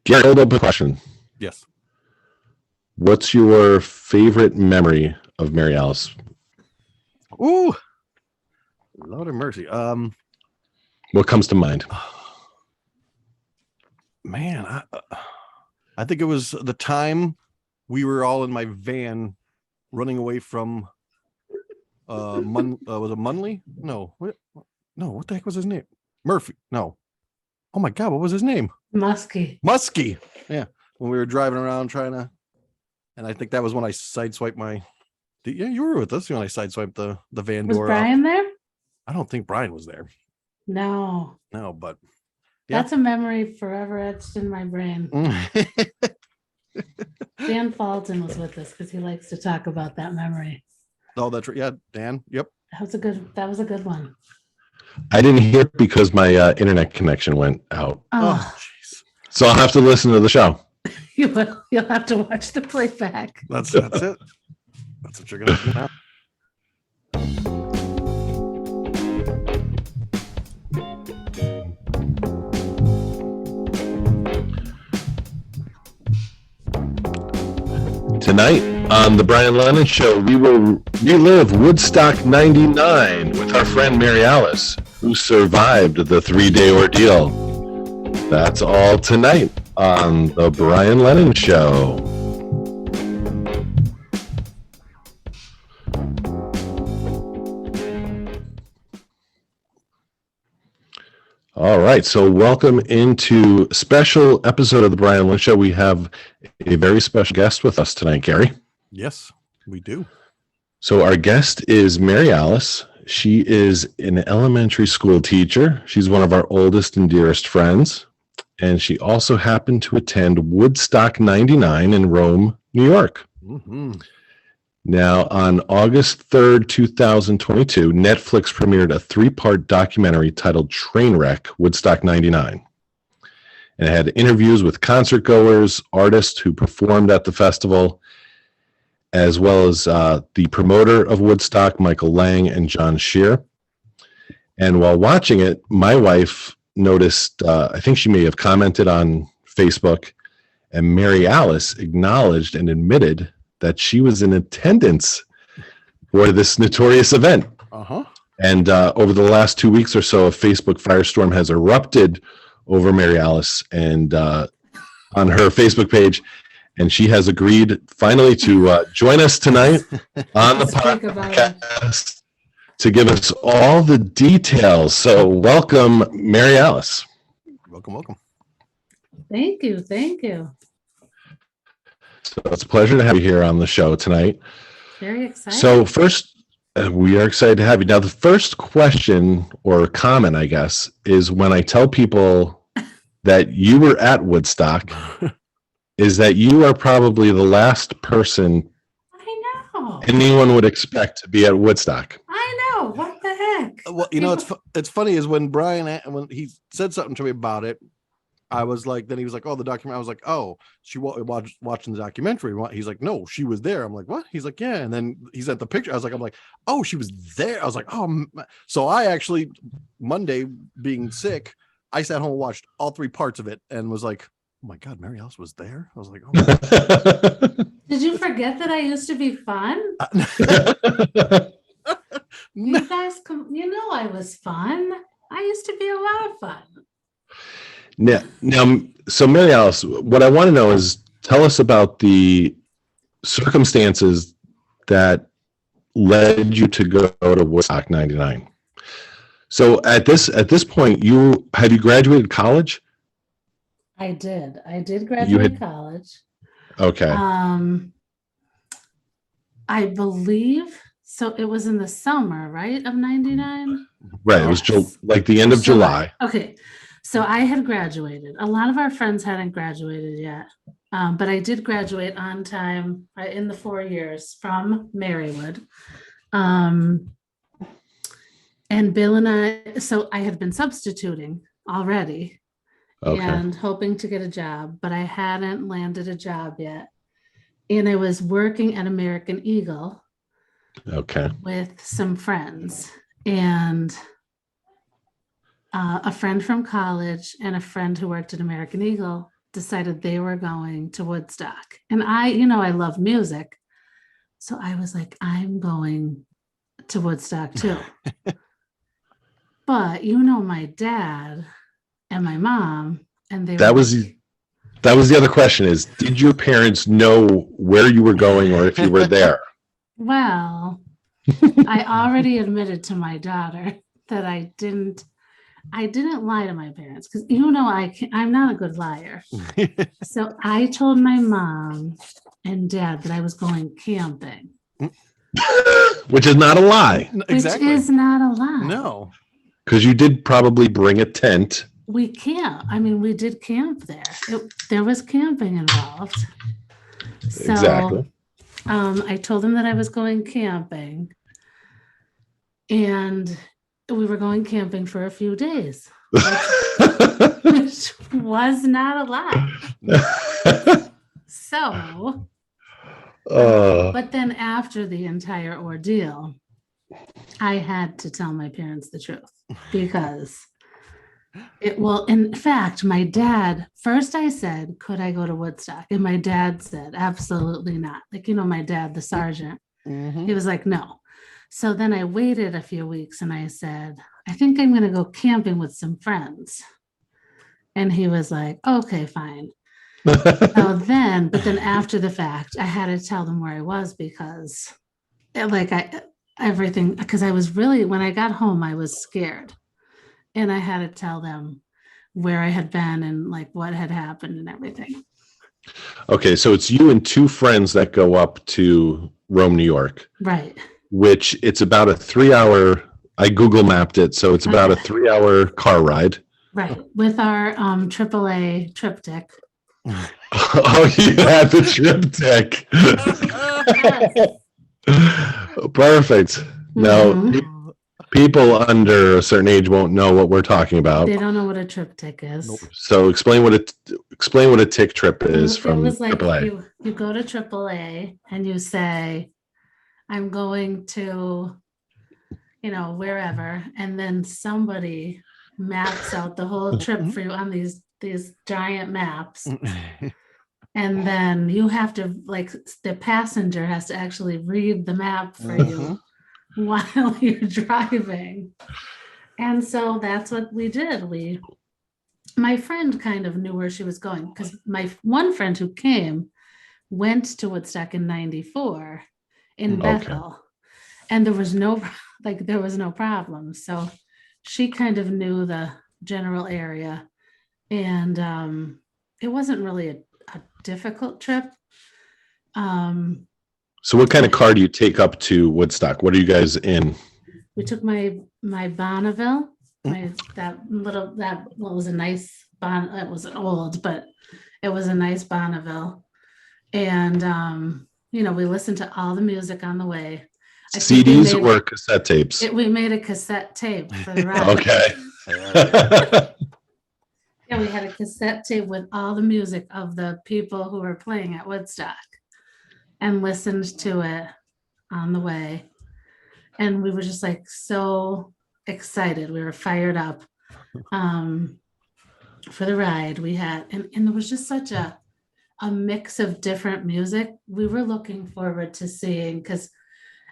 Gary, hold up a question. Yes. What's your favorite memory of Mary Alice? Ooh, Lord of mercy. What comes to mind? Man, I think it was the time we were all in my van running away from was it Munley? No, what the heck was his name? Murphy. No. Oh my God, what was his name? Muskie. Yeah. When we were driving around trying to, and I think that was when I sideswiped yeah, you were with us when I sideswiped the van door. Was Brian there? I don't think Brian was there. No, But yeah. That's a memory forever etched in my brain. Dan Fulton was with us because he likes to talk about that memory. Oh, that's right. Yeah, Dan. Yep. That was a good one. I didn't hear it because my internet connection went out. Oh, jeez. So I'll have to listen to the show. You will. You'll have to watch the playback. That's it. That's what you're gonna do now. Tonight on the Brian Lennon Show, we will relive Woodstock 99 with our friend Mary Alice, who survived the 3-day ordeal. That's all tonight on the Brian Lennon Show. All right, so welcome into a special episode of the Brian Lennon Show. We have a very special guest with us tonight, Gary. Yes, we do. So our guest is Mary Alice. She is an elementary school teacher. She's one of our oldest and dearest friends. And she also happened to attend Woodstock 99 in Rome, New York. Mm-hmm. Now, on August 3rd, 2022, Netflix premiered a 3-part documentary titled Trainwreck, Woodstock 99. And it had interviews with concert goers, artists who performed at the festival, as well as the promoter of Woodstock, Michael Lang, and John Shear. And while watching it, my wife noticed, I think she may have commented on Facebook, and Mary Alice acknowledged and admitted that she was in attendance for this notorious event. Uh-huh. And over the last 2 weeks or so, a Facebook firestorm has erupted over Mary Alice and on her Facebook page. And she has agreed finally to join us tonight on the podcast to give us all the details. So welcome, Mary Alice. Welcome. Thank you. So it's a pleasure to have you here on the show tonight. Very excited. So first, we are excited to have you. Now, the first question or comment, I guess, is when I tell people that you were at Woodstock, is that you are probably the last person anyone would expect to be at Woodstock. I know. What the heck? Well, you know, it's funny is when when he said something to me about it, I was like, then he was like, oh, the documentary. I was like, oh, she watching the documentary. He's like, no, she was there. I'm like, what? He's like, yeah. And then he sent the picture. I'm like, oh, she was there. I was like, oh, so I actually, Monday being sick, I sat home and watched all 3 parts of it and was like, oh my God, Mary Alice was there. I was like, oh my God. Did you forget that I used to be fun? You guys, I was fun. I used to be a lot of fun. Now, so Mary Alice, what I want to know is, tell us about the circumstances that led you to go to Woodstock 99. So at this point, have you graduated college? I did graduate college. Okay. I believe so. It was in the summer, right, of 99? Right. Yes. It was like the end of July. Okay. So I had graduated. A lot of our friends hadn't graduated yet, but I did graduate on time in the 4 years from Marywood. And Bill and I, so I had been substituting already and hoping to get a job, but I hadn't landed a job yet. And I was working at American Eagle with some friends. And a friend from college and a friend who worked at American Eagle decided they were going to Woodstock. And I love music. So I was like, I'm going to Woodstock too. But my dad and my mom, and they That were was like, the other question is, did your parents know where you were going or if you were there? well, I already admitted to my daughter that I didn't lie to my parents because I'm not a good liar. So I told my mom and dad that I was going camping. Which is not a lie. Exactly. Which is not a lie. No. Because you did probably bring a tent. We we did camp there. There was camping involved. So, Exactly. I told them that I was going camping, and we were going camping for a few days, which was not a lie. So, but then after the entire ordeal, I had to tell my parents the truth because in fact, my dad, first I said, could I go to Woodstock? And my dad said, absolutely not. Like, my dad, the sergeant, he was like, no. So then I waited a few weeks and I said, I think I'm going to go camping with some friends. And he was like, okay, fine. But then after the fact, I had to tell them where I was because because I was really, when I got home, I was scared. And I had to tell them where I had been and like what had happened and everything. Okay, so it's you and two friends that go up to Rome, New York. Right. Which it's about a 3-hour, I Google mapped it, so it's about a 3-hour car ride. Right. With our AAA TripTik. Oh, you had the TripTik. Perfect. Now, people under a certain age won't know what we're talking about. They don't know what a TripTik is. Nope. So explain what a tick trip is from it was like AAA. You go to AAA and you say, I'm going to, wherever, and then somebody maps out the whole trip for you on these giant maps. And then you have to, the passenger has to actually read the map for you while you're driving. And so that's what we did. My friend kind of knew where she was going because my one friend who came went to Woodstock in '94 in Bethel, and there was no problem. So she kind of knew the general area, and it wasn't really a difficult trip. So what kind of car do you take up to Woodstock? What are you guys in? We took my Bonneville, that was a nice it wasn't old, but it was a nice Bonneville. And we listened to all the music on the way. CDs or cassette tapes? We made a cassette tape for the ride. Okay. Yeah, we had a cassette tape with all the music of the people who were playing at Woodstock and listened to it on the way. And we were just so excited. We were fired up for the ride. We had, and there was just such a mix of different music. We were looking forward to seeing, because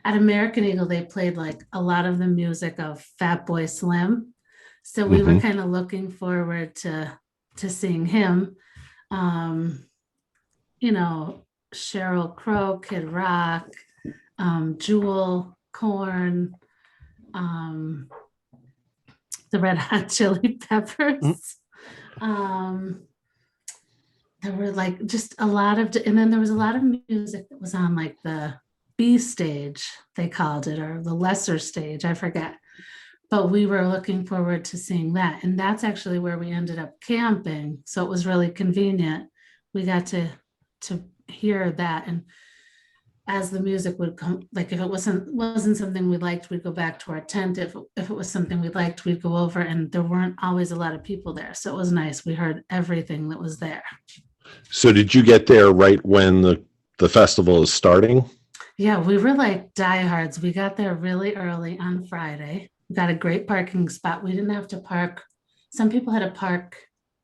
at American Eagle, they played a lot of the music of Fatboy Slim. So we were kind of looking forward to seeing him. Sheryl Crow, Kid Rock, Jewel, Korn, the Red Hot Chili Peppers. There were just a lot of, and then there was a lot of music that was on the B stage, they called it, or the lesser stage, I forget. But we were looking forward to seeing that. And that's actually where we ended up camping. So it was really convenient. We got to hear that. And as the music would come, if it wasn't something we liked, we'd go back to our tent. If it was something we liked, we'd go over, and there weren't always a lot of people there. So it was nice. We heard everything that was there. So did you get there right when the festival is starting? Yeah, we were diehards. We got there really early on Friday. We got a great parking spot. We didn't have to park. Some people had to park,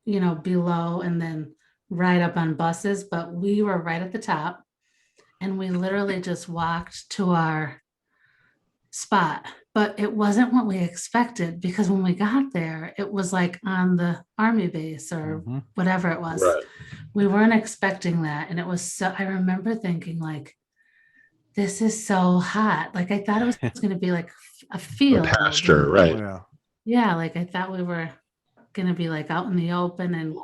below and then ride up on buses, but we were right at the top and we literally just walked to our spot. But it wasn't what we expected because when we got there, it was like on the army base or whatever it was. Right. We weren't expecting that. And it was so, I remember thinking like, this is so hot. Like I thought it was going to be like a field. Pasture, right? Yeah. Yeah, like I thought we were going to be like out in the open and,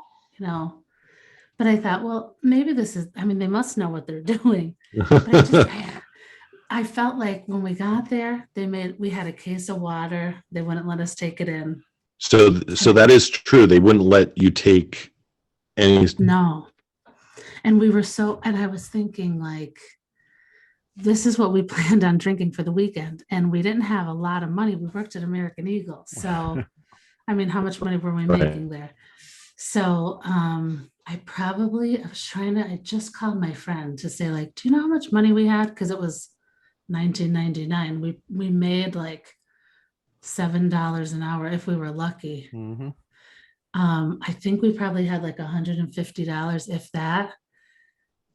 but I thought, well, maybe this is, I mean, they must know what they're doing. But I felt like when we got there, we had a case of water. They wouldn't let us take it in. So that is true. They wouldn't let you take any. No. And I was thinking like, this is what we planned on drinking for the weekend. And we didn't have a lot of money. We worked at American Eagle. So, I mean, how much money were we making there? So I just called my friend to say like, do you know how much money we had? Because it was 1999. We made like $7 an hour if we were lucky. I think we probably had like $150, if that.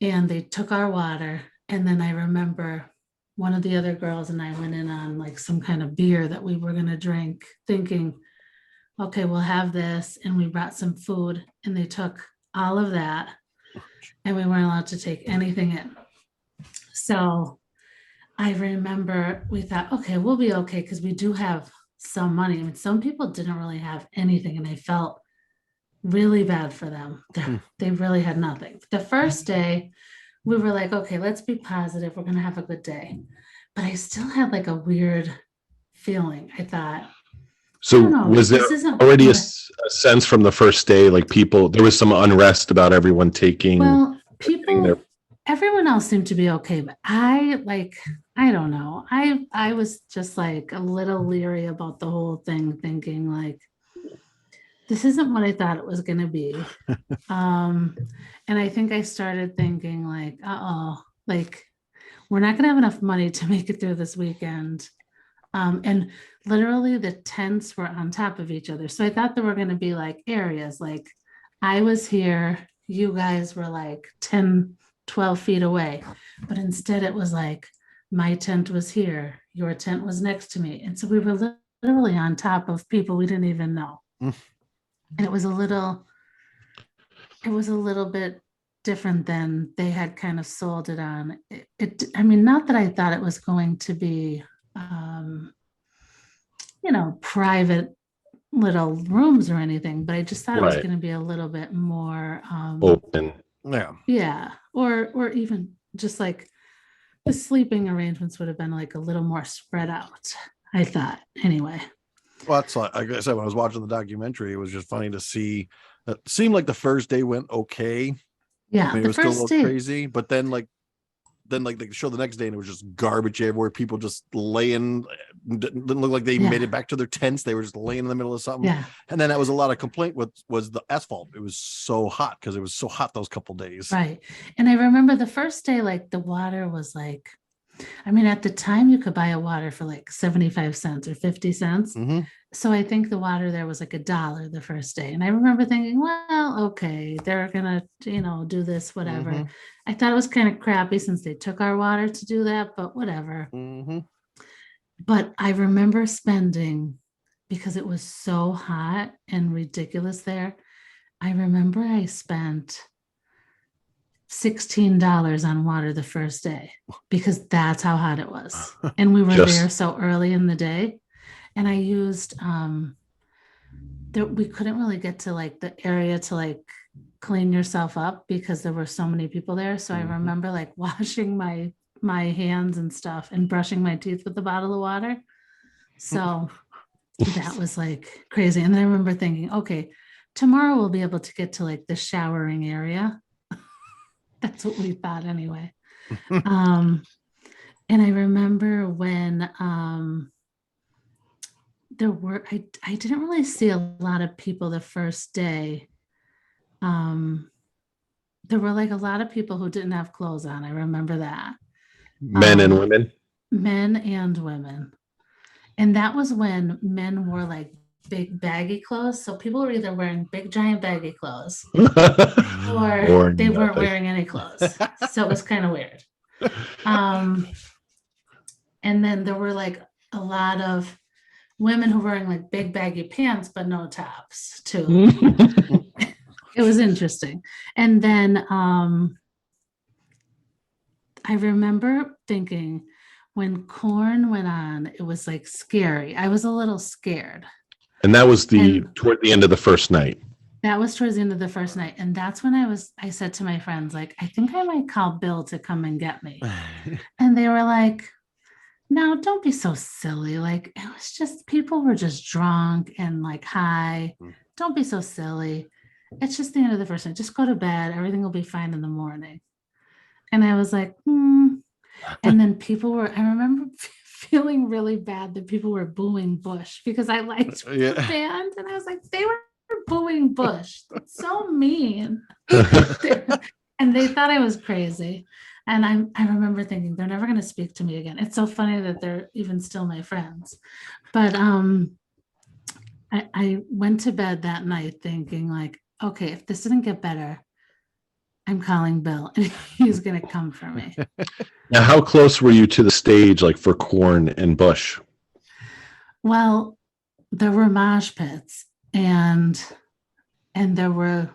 And they took our water. And then I remember one of the other girls and I went in on like some kind of beer that we were going to drink, thinking, okay, we'll have this. And we brought some food and they took all of that and we weren't allowed to take anything in. So I remember we thought, okay, we'll be okay because we do have some money. I mean, some people didn't really have anything and I felt really bad for them. They really had nothing. The first day, we were like, okay, let's be positive. We're going to have a good day. But I still had like a weird feeling. I thought. So was there already a sense from the first day, like there was some unrest about everyone taking. Well, everyone else seemed to be okay. But I don't know. I was just like a little leery about the whole thing, thinking like, this isn't what I thought it was going to be. And I think I started thinking like, like we're not going to have enough money to make it through this weekend. And literally the tents were on top of each other. So I thought there were going to be like areas, like I was here, you guys were like 10, 12 feet away. But instead it was like, my tent was here, your tent was next to me. And so we were literally on top of people we didn't even know. And it was a little bit different than they had kind of sold it on. I mean, not that I thought it was going to be, private little rooms or anything, but I just thought it was going to be a little bit more open. Yeah. Or even just like the sleeping arrangements would have been like a little more spread out, I thought, anyway. Well, that's like I said, when I was watching the documentary, it was just funny to see. It seemed like the first day went okay. Yeah, I mean, it was still a little crazy, but then they show the next day and it was just garbage everywhere. People just laying, didn't look like they made it back to their tents. They were just laying in the middle of something. Yeah. And then that was a lot of complaint was the asphalt. It was so hot because it was so hot those couple days. Right. And I remember the first day, like the water was like, I mean, at the time you could buy a water for like 75 cents or 50 cents. So I think the water there was like $1 the first day. And I remember thinking, well, okay, they're going to, do this, whatever. I thought it was kind of crappy since they took our water to do that, but whatever. But I remember spending, because it was so hot and ridiculous there, I remember I spent $16 on water the first day because that's how hot it was. And we were there so early in the day. And I used, we couldn't really get to like the area to like clean yourself up because there were so many people there. So I remember like washing my hands and stuff and brushing my teeth with a bottle of water. So that was like crazy. And then I remember thinking, okay, tomorrow we'll be able to get to like the showering area. That's what we thought anyway. And I remember when I didn't really see a lot of people the first day. There were like a lot of people who didn't have clothes on. I remember that. Men and women? Men and women. And that was when men wore like big baggy clothes. So people were either wearing big giant baggy clothes Or or they weren't nothing. wearing any clothes. So it was kind of weird. And then there were like a lot of women who were wearing like big baggy pants, but no tops too. It was interesting. And then I remember thinking when Korn went on, it was like scary. I was a little scared. And that was And- toward the end of the first night. That was towards the end of the first night. And that's when I said to my friends, like, I think I might call Bill to come and get me. And they were like, no, don't be so silly. Like, it was just, people were just drunk and like high. Don't be so silly. It's just the end of the first night. Just go to bed. Everything will be fine in the morning. And I was like, And then people were, I remember feeling really bad that people were booing Bush because I liked the band. And I was like, they were booing Bush. That's so mean. And they thought I was crazy. And I remember thinking, they're never going to speak to me again. It's so funny that they're even still my friends. But I went to bed that night thinking like, okay, if this didn't get better, I'm calling Bill and he's going to come for me. Now, how close were you to the stage, like for Korn and Bush? Well, there were mosh pits and there were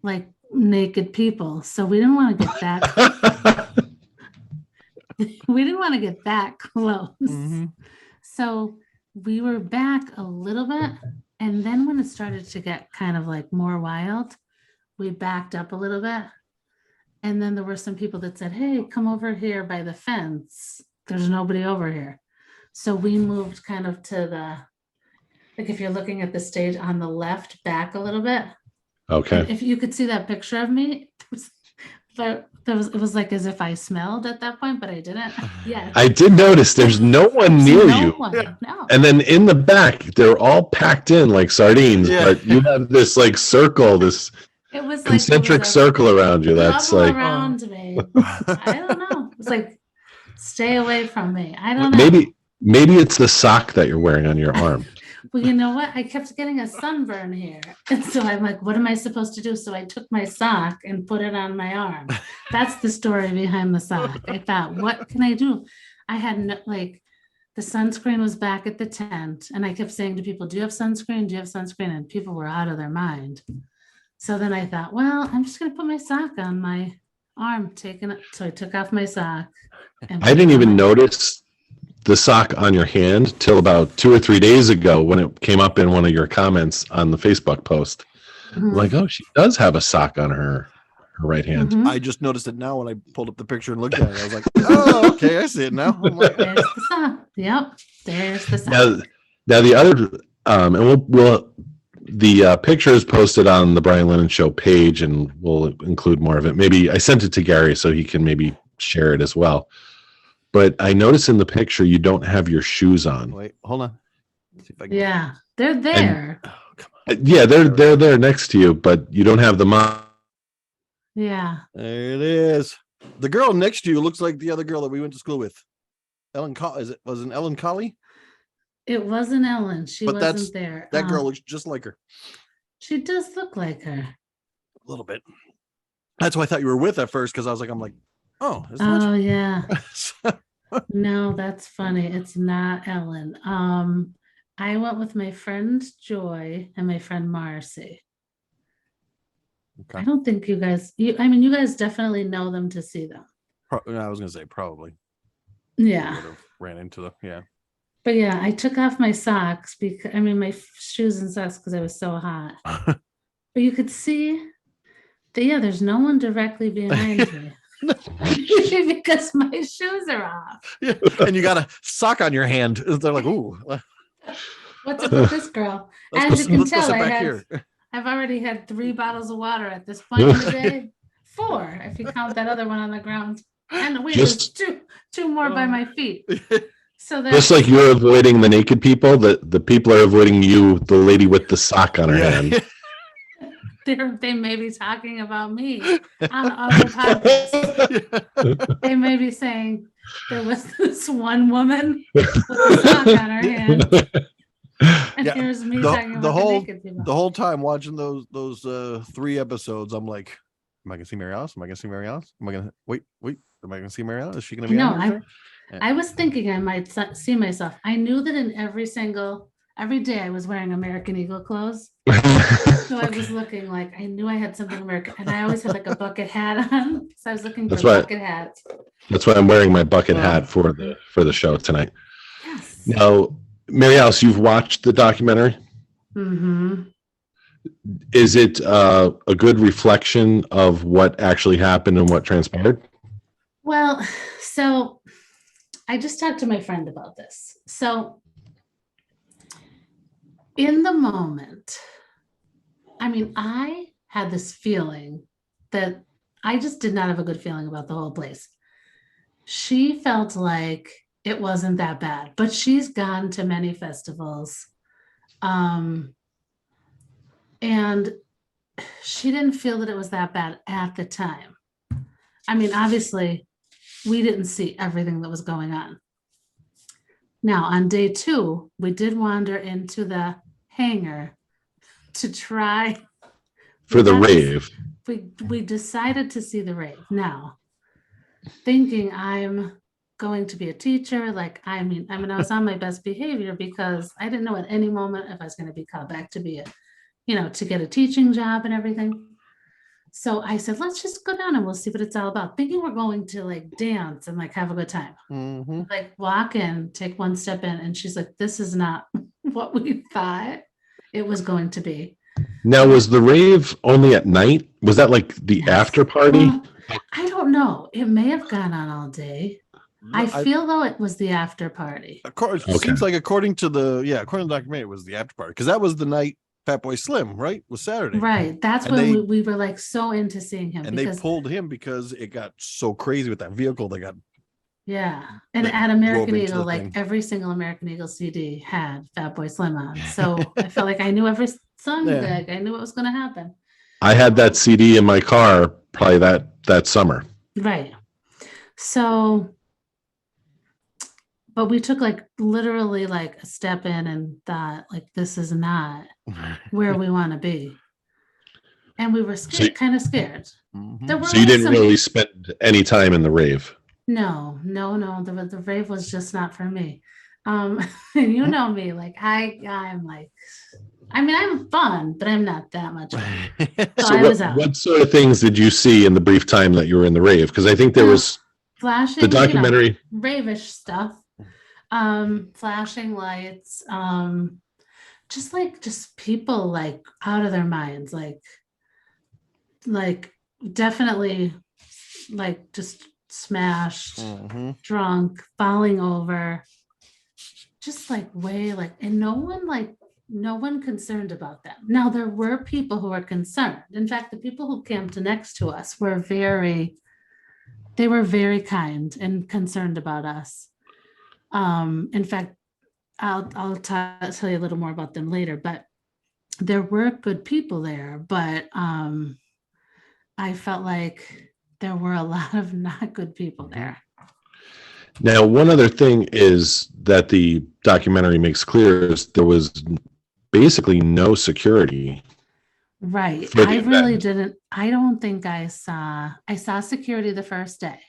like naked people. So we didn't want to get that. We didn't want to get that close. So we were back a little bit. And then when it started to get kind of like more wild, we backed up a little bit. And then there were some people that said, hey, come over here by the fence. There's nobody over here. So we moved kind of to the, like if you're looking at the stage on the left, back a little bit. Okay. And if you could see that picture of me, it was like as if I smelled at that point, but I didn't. Yeah. I did notice there's no one near you. No. And then in the back, they're all packed in like sardines, but you have this like circle, this It was concentric circle around you. That's like around me. I don't know. It's like, stay away from me. I don't know. maybe it's the sock that you're wearing on your arm. Well, you know what? I kept getting a sunburn here. And so I'm like, what am I supposed to do? So I took my sock and put it on my arm. That's the story behind the sock. I thought, what can I do? I had no, like, the sunscreen was back at the tent. And I kept saying to people, do you have sunscreen? Do you have sunscreen? And people were out of their mind. So then I thought, well, I'm just going to put my sock on my arm, so I took off my sock. And I didn't even notice the sock on your hand till about 2 or 3 days ago when it came up in one of your comments on the Facebook post. Like, oh, she does have a sock on her right hand. I just noticed it now when I pulled up the picture and looked at it. I was like, oh, okay, I see it now. I'm like, There's the sock. Yep, there's the sock. Now the other, and we'll the picture is posted on the Brian Lennon Show page, and we'll include more of it. Maybe I sent it to Gary so he can maybe share it as well. But I notice in the picture you don't have your shoes on. wait, hold on. Let's see if I can... Yeah, they're there. Oh, come on. Yeah, they're there next to you, but you don't have them on. Yeah. There it is. The girl next to you looks like the other girl that we went to school with. Ellen wasn't Ellen Colley? It wasn't Ellen. She But wasn't there. That girl looks just like her. She does look like her. A little bit. That's why I thought you were with at first, because I'm like, oh, isn't Oh yeah. that... No, that's funny. It's not Ellen. I went with my friend Joy and my friend Marcy. Okay. I don't think you guys, you guys definitely know them to see them. I was gonna say probably. Yeah. Would have ran into the But yeah, I took off my socks because my shoes and socks because I was so hot. But you could see that, there's no one directly behind me. Because my shoes are off. Yeah, and you got a sock on your hand. They're like, ooh. What's up with this girl? As you can tell, I've already had 3 bottles of water at this point in the day. 4, if you count that other one on the ground. And wait, there's two more by my feet. So that's Just like you're avoiding the naked people, the people are avoiding you, the lady with the sock on her hand. They may be talking about me on other podcasts. They may be saying there was this one woman with a sock on her hand. And Yeah, here's me the- talking the about the whole- naked people. The whole time watching those 3 episodes, I'm like, am I gonna see Mary Alice? Am I gonna see Mary Alice? Am I gonna wait? Am I gonna see Mary Alice? Is she gonna be No, on here? I was thinking I might see myself. I knew that in every day I was wearing American Eagle clothes. So I was looking like I knew I had something American, and I always had like a bucket hat on. So I was looking for That's right. bucket hats. That's why I'm wearing my bucket Wow. hat for the show tonight. Yes. Now, Mary Alice, you've watched the documentary. Mm-hmm. Is it a good reflection of what actually happened and what transpired? Well, so I just talked to my friend about this. So in the moment, I mean, I had this feeling that I just did not have a good feeling about the whole place. She felt like it wasn't that bad, but she's gone to many festivals. And she didn't feel that it was that bad at the time. I mean, obviously, we didn't see everything that was going on. Now, on day 2, we did wander into the hangar to try. For the rave. We decided to see the rave. Now, thinking I'm going to be a teacher, like I was on my best behavior because I didn't know at any moment if I was going to be called back to be to get a teaching job and everything. So I said, let's just go down and we'll see what it's all about. Thinking we're going to like dance and like have a good time. Mm-hmm. Like walk in, take one step in, and she's like, this is not what we thought it was going to be. Now, was the rave only at night? Was that like the Yes. after party? Well, I don't know. It may have gone on all day. I feel though it was the after party. Of course, Okay. it seems like according to the documentary, it was the after party because that was the night Fatboy Slim, right? It was Saturday, Right. That's And when they- we were like so into seeing him and because they pulled him because it got so crazy with that vehicle. They got yeah. And like, at drove American into Eagle, the like thing. every single American Eagle CD had Fatboy Slim on. So I felt like I knew every song. Yeah. Like I knew what was going to happen. I had that CD in my car probably that summer. Right. So, but we took like literally like a step in and thought like, this is not where we want to be. And we were scared, kind of scared. Mhm. There were So you like didn't some- really spend any time in the rave. No. The rave was just not for me. And you know me, like I'm like, I mean, I'm fun, but I'm not that much fun. So So I was out. what sort of things did you see in the brief time that you were in the rave? Because I think there was Flashing, the documentary. rave-ish stuff, flashing lights, just people like out of their minds, like definitely like just smashed, Mhm. drunk, falling over, just like way like, and no one concerned about them. Now there were people who were concerned. In fact, the people who camped next to us were very kind and concerned about us. In fact, I'll tell you a little more about them later, but there were good people there, but I felt like there were a lot of not good people there. Now, one other thing is that the documentary makes clear is there was basically no security. Right. For the I really event. didn't. I don't think I saw security the first day,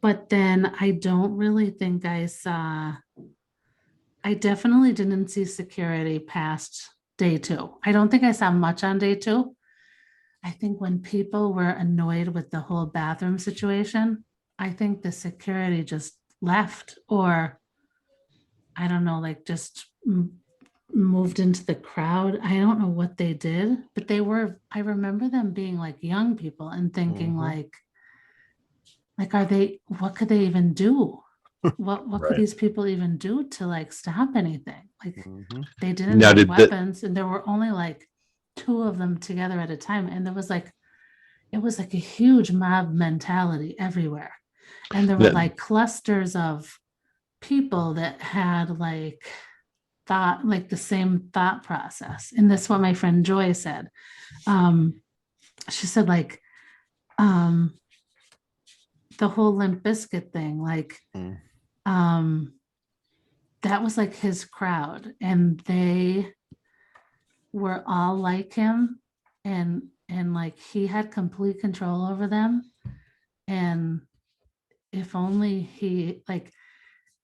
but then I don't really think I definitely didn't see security past day 2. I don't think I saw much on day 2. I think when people were annoyed with the whole bathroom situation, I think the security just left, or I don't know, like just moved into the crowd. I don't know what they did, but I remember them being like young people and thinking Mhm. what could they even do? What Right. could these people even do to like stop anything? Like Mhm. they didn't Now, have did weapons, and there were only like 2 of them together at a time, and it was like a huge mob mentality everywhere, and there were That- like clusters of people that had like thought like the same thought process. And that's what my friend Joy said. She said like the whole Limp Bizkit thing, like Mm. that was like his crowd, and they were all like him, and like he had complete control over them. And if only he like,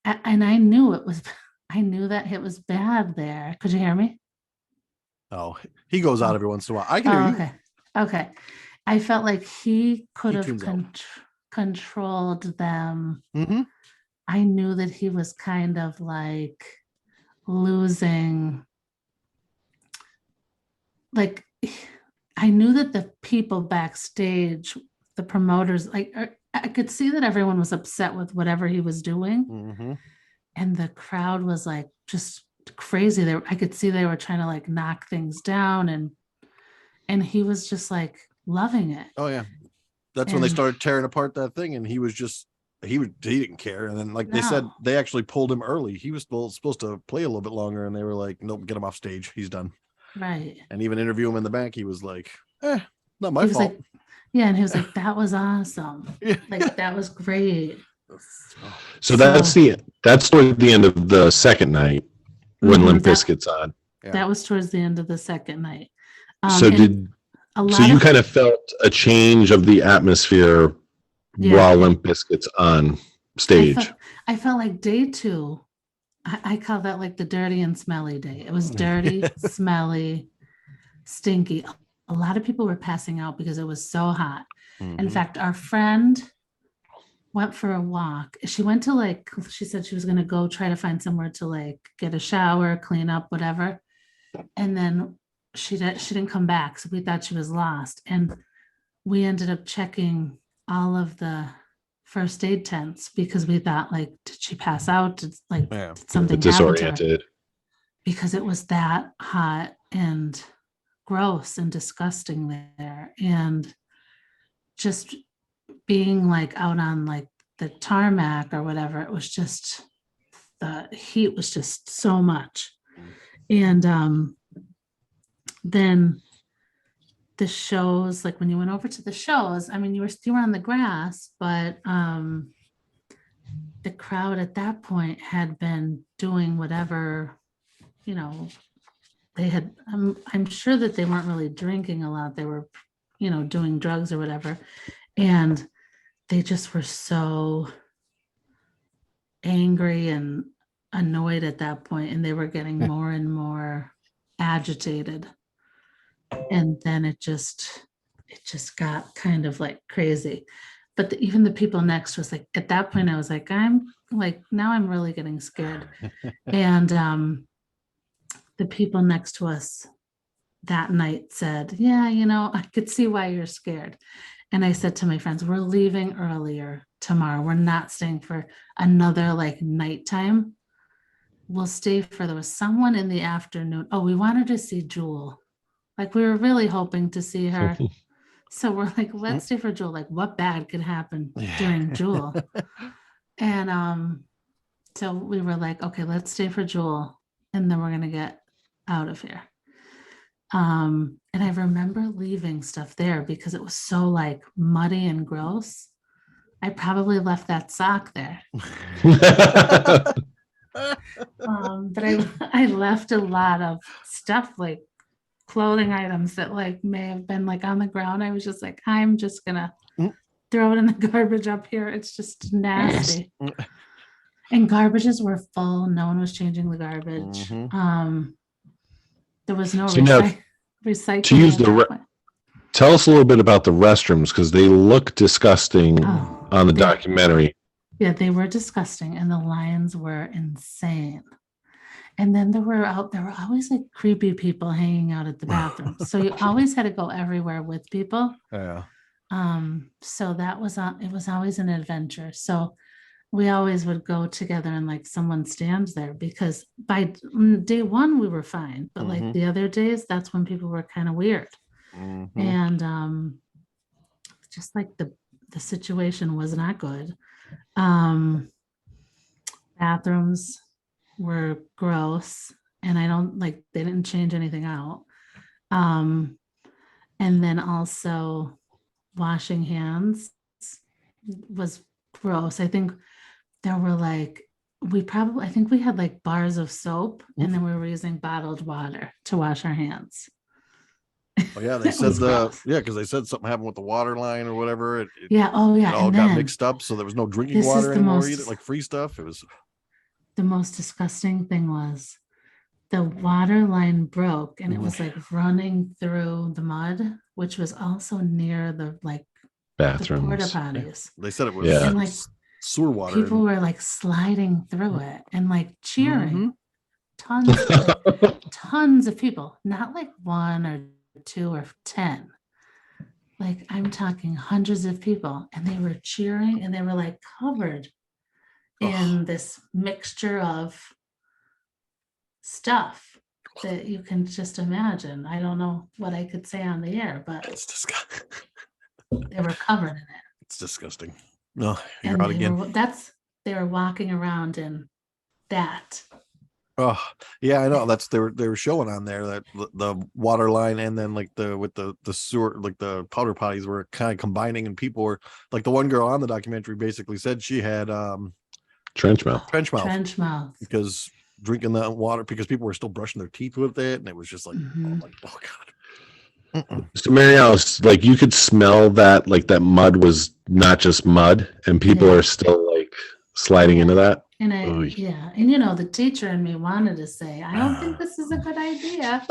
and I knew it was, I knew that it was bad there. Could you hear me? Oh, he goes out every once in a while. I can Oh, hear you. okay. Okay. I felt like he could He have tunes out. controlled them. Mm-hmm. I knew that he was kind of like losing, like, I knew that the people backstage, the promoters, like, I could see that everyone was upset with whatever he was doing. Mm-hmm. And the crowd was like just crazy. I could see they were trying to like knock things down, and he was just like loving it. Oh yeah, that's when they And- started tearing apart that thing, and he didn't care. And then, like they said, No. they actually pulled him early. He was supposed to play a little bit longer, and they were like, "Nope, get him off stage. He's done." Right. And even interview him in the back, he was like, not my He was fault. like, yeah, and he was like, that was awesome. Yeah. Like that was great. So that's toward the end of the second night when Mhm, Limp that- Bizkit's on. Yeah. That was towards the end of the second night. So And a lot so you of, kind of felt a change of the atmosphere Yeah. while Limp Bizkit's on stage. I felt like day two, I call that like the dirty and smelly day. It was dirty, smelly, stinky. A lot of people were passing out because it was so hot. In Mhm. fact, our friend went for a walk. She went to like, she said she was going to go try to find somewhere to like get a shower, clean up, whatever. And then she didn't come back. So we thought she was lost. And we ended up checking all of the first aid tents because we thought like, did she pass out? Did Yeah. something happen to her? Disoriented. Because it was that hot and gross and disgusting there. And just being like out on like the tarmac or whatever, it was just, the heat was just so much. And then the shows, like when you went over to the shows, I mean, you were on the grass, but the crowd at that point had been doing whatever, you know, they had, I'm sure that they weren't really drinking a lot. They were, you know, doing drugs or whatever. And they just were so angry and annoyed at that point, and they were getting more and more agitated. And then it just got kind of like crazy. But even the people next was like, at that point, I was like, I'm like, now I'm really getting scared. And the people next to us that night said, yeah, you know, I could see why you're scared. And I said to my friends, we're leaving earlier tomorrow. We're not staying for another like nighttime. We'll stay for, there was someone in the afternoon. Oh, we wanted to see Jewel. Like we were really hoping to see her. So we're like, let's stay for Jewel. Like what bad could happen during Jewel? And so we were like, okay, let's stay for Jewel. And then we're going to get out of here. And I remember leaving stuff there because it was so like muddy and gross. I probably left that sock there. But I left a lot of stuff, like clothing items that like may have been like on the ground. I was just like, I'm just gonna throw it in the garbage up here. It's just nasty. And garbages were full. No one was changing the garbage. There was no So now, recycling. to use at the that point. Tell us a little bit about the restrooms because they look disgusting Oh, on the they- documentary. Yeah, they were disgusting, and the lions were insane. And then there were always like creepy people hanging out at the bathroom. So you always had to go everywhere with people. Yeah. So it was always an adventure. So we always would go together and like someone stands there because by day one we were fine, but like the other days, that's when people were kind of weird. And just like the situation was not good. Bathrooms were gross, and they didn't change anything out. And then also washing hands was gross. I think there were like I think we had like bars of soap, and then we were using bottled water to wash our hands. Oh yeah, they It said was gross. because they said something happened with the water line or whatever. It Yeah. Oh yeah. it all And got then mixed up, so there was no drinking this is water the anymore most- either, like free stuff. It was the most disgusting thing was the water line broke, and it Mhm. was like running through the mud, which was also near the porta Bathrooms. potties. they said it was Yeah. And like sewer water. people were like sliding through it and like cheering. Mhm. Tons of people, not like 1 or 2 or 10. Like I'm talking hundreds of people, and they were cheering, and they were like covered in this mixture of stuff that you can just imagine. I don't know what I could say on the air, but It's disgusting. they were covered in it. It's disgusting. No, you're And out again. they were walking around in that. Oh yeah, I know. That's they were showing on there that the water line and then like the sewer, like the powder potties were kind of combining, and people were like, the one girl on the documentary basically said she had Trench mouth. trench mouth Trench mouth. because drinking that water, because people were still brushing their teeth with it, and it was just like, Mhm. oh god. Mm-mm. So Mary Alice, like you could smell that, like that mud was not just mud, and people Yeah. are still like sliding into that. And Oy. and the teacher in me wanted to say, I don't think this is a good idea.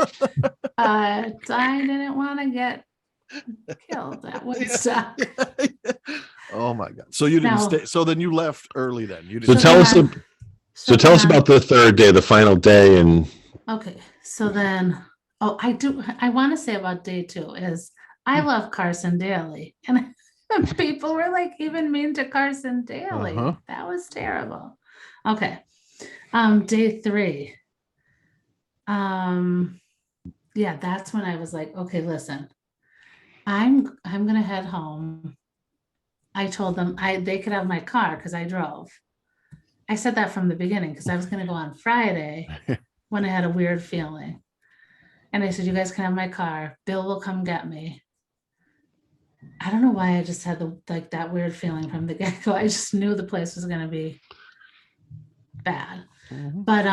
I didn't want to get killed at Woodstock. Oh my god. So you didn't Now- stay. So then you left early. Then you So didn't. tell us. then So tell us then- about the third day, the final day, and Okay, so then, I want to say about day 2 is I love Carson Daly, and people were like even mean to Carson Daly. Uh-huh. That was terrible. Okay, day 3. Yeah, that's when I was like, okay, listen, I'm gonna head home. I told them they could have my car because I drove. I said that from the beginning because I was gonna go on Friday when I had a weird feeling. And I said, you guys can have my car. Bill will come get me. I don't know why I just had that weird feeling from the get-go. I just knew the place was gonna be bad. Mhm. But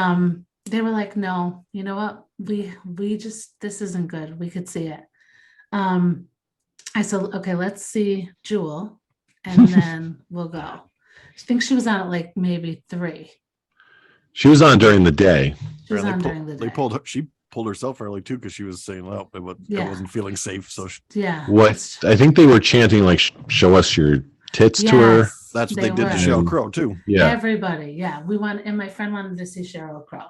they were like, no, you know what? We just, this isn't good. We could see it. I said, okay, let's see Jewel, and then we'll go. I think she was on at like maybe 3. she was on during the day. She was Yeah, on during the day. she pulled herself early too, because she was saying, well, it Yeah. wasn't feeling safe. So Yeah. What I think they were chanting like, "Show us your tits" to her. Yes, that's what they did were. to Sheryl Crow too. Yeah, Everybody, yeah. And my friend wanted to see Sheryl Crow.